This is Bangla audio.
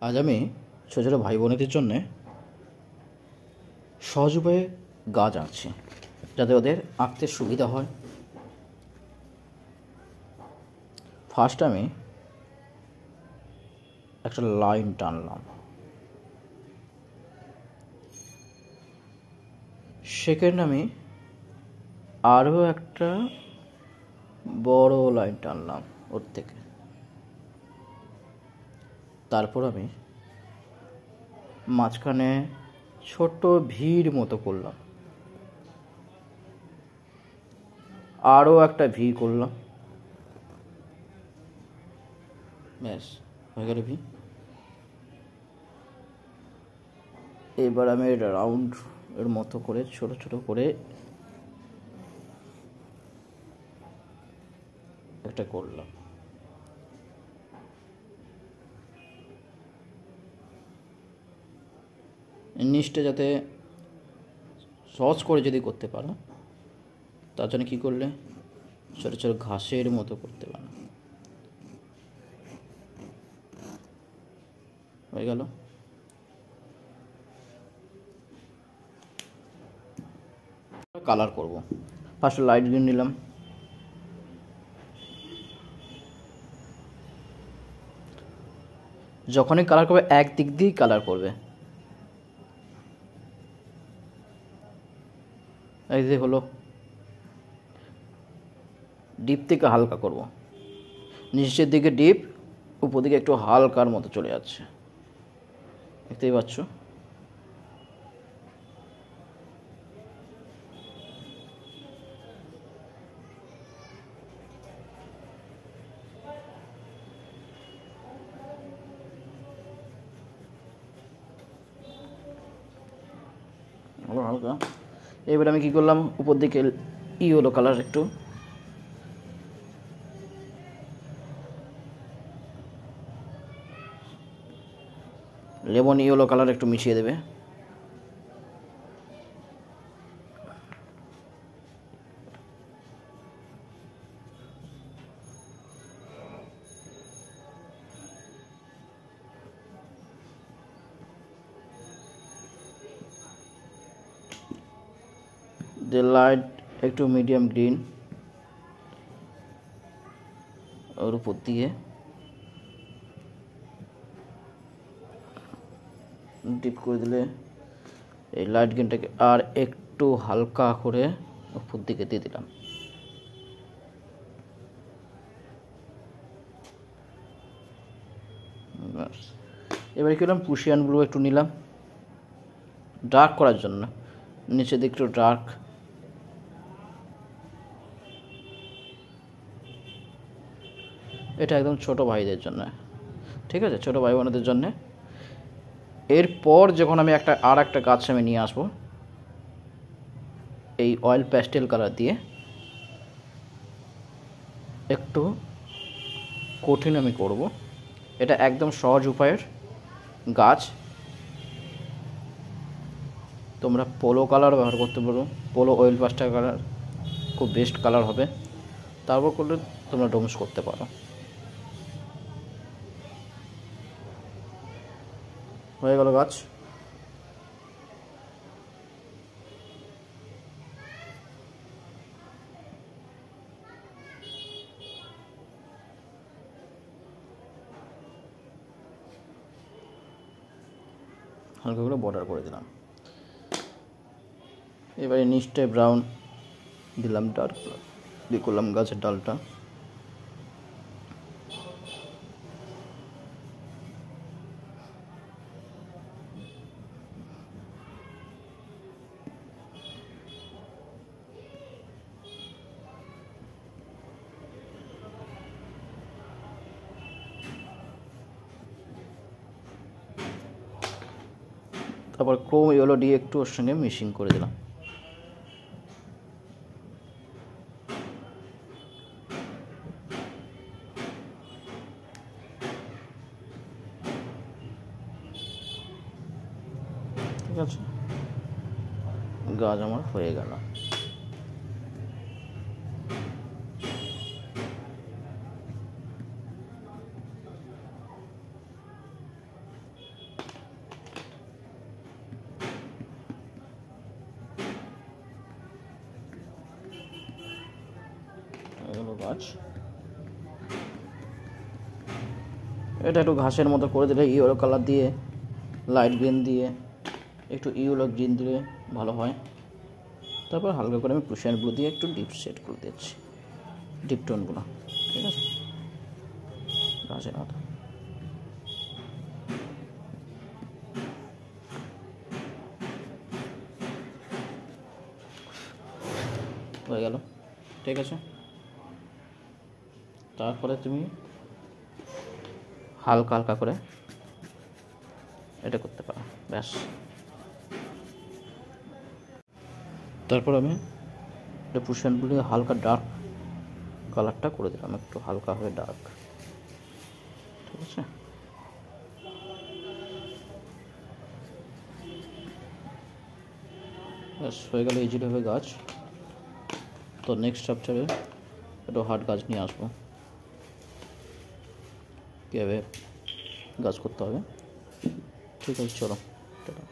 আজ আমি ছোটো ছোটো ভাই বোনেদের জন্যে সহজ উপায়ে গাছ আঁকছি, যাতে ওদের আঁকতে সুবিধা হয়। ফার্স্ট আমি একটা লাইন টানলাম, সেকেন্ড আমি আরও একটা বড় লাইন টানলাম ওর থেকে, তারপর আমি মাঝখানে ছোট ভিড় মতো করলাম, আরও একটা ভি করলাম, ব্যাস হয়ে গেল ভি। এবার আমি রাউন্ড এর মতো করে ছোট ছোট করে একটা করলাম। নিচটা যাতে সহজ করে যদি করতে পারো, তার জন্য কী করলে ছোটো ছোটো ঘাসের মতো করতে পারো। হয়ে গেল। কালার করব, ফার্স্ট লাইট গ্রিন নিলাম, যখনই কালার করবে এক দিক দিয়েই কালার করবে। এই যে হলো, ডিপ থেকে হালকা করব, নিচের দিকে ডিপ, উপর দিকে একটু হালকার মতো চলে যাচ্ছে, দেখতেই পাচ্ছ। হলো হালকা। এবার আমি কী করলাম, উপর দিকে ইয়েলো কালার একটু, লেমন ইয়েলো কালার একটু মিশিয়ে দেবে। যে লাইট একটু মিডিয়াম গ্রিন ওর উপর দিয়ে ডিপ করে দিলে এই লাইট গ্রিনটাকে আর একটু হালকা করে উপর দিকে দিয়ে দিলাম। এবারে কি করলাম, পুশিয়ান ব্লু একটু নিলাম ডার্ক করার জন্য, নিচের দিকে একটু ডার্ক। এটা একদম ছোট ভাইদের জন্য, ঠিক আছে, ছোট ভাই বোনদের জন্য। এরপর যখন আমি আর একটা গাছ আমি নিয়ে আসবো, এই অয়েল প্যাস্টেল কালার দিয়ে একটু কঠিন আমি করব। এটা একদম সহজ উপায়ের গাছ, তোমরা পোলো কালার ব্যবহার করতে পারো, পোলো অয়েল প্যাস্টেল কালার খুব বেস্ট কালার হবে। তারপর করলে তোমরা ডোমস করতে পারো। হয়ে গেল গাছ। হালকা করে বর্ডার করে দিলাম। এবারে নিচটায় ব্রাউন দিলাম, ডার্ক দিয়ে করলাম গাছের ডালটা। তারপর ক্রোম ইয়েলো দিয়ে একটু ওর সঙ্গে মিক্সিং করে দিলাম। ঠিক আছে, গাছ আমার হয়ে গেল। গাছ। এটা একটু ঘাসের মতো করে দিলে ইয়েলো কালার দিয়ে, লাইট গ্রিন দিয়ে, একটু ইয়েলো গ্রিন দিলে ভালো হয়। তারপর হালকা করে আমি প্রুশিয়ান ব্লু দিয়ে একটু ডিপ সেট করে দিচ্ছি, ডিপ টোনগুলো। ঠিক আছে, ঘাসের মতো। হয়ে গেল। ঠিক আছে, তারপরে তুমি হালকা হালকা করে এটা করতে পারো, ব্যাস। তারপর আমি এটা প্রুশিয়ান ব্লু দিয়ে হালকা ডার্ক কালারটা করে দিলাম, একটু হালকা হবে ডার্ক। ঠিক আছে, ব্যাস হয়ে গেল ইজিলি হবে গাছ। তো নেক্সট চ্যাপ্টারে একটু হার্ড গাছ নিয়ে আসবো, কীভাবে গাছ করতে হবে। ঠিক আছে, চলো টাটা।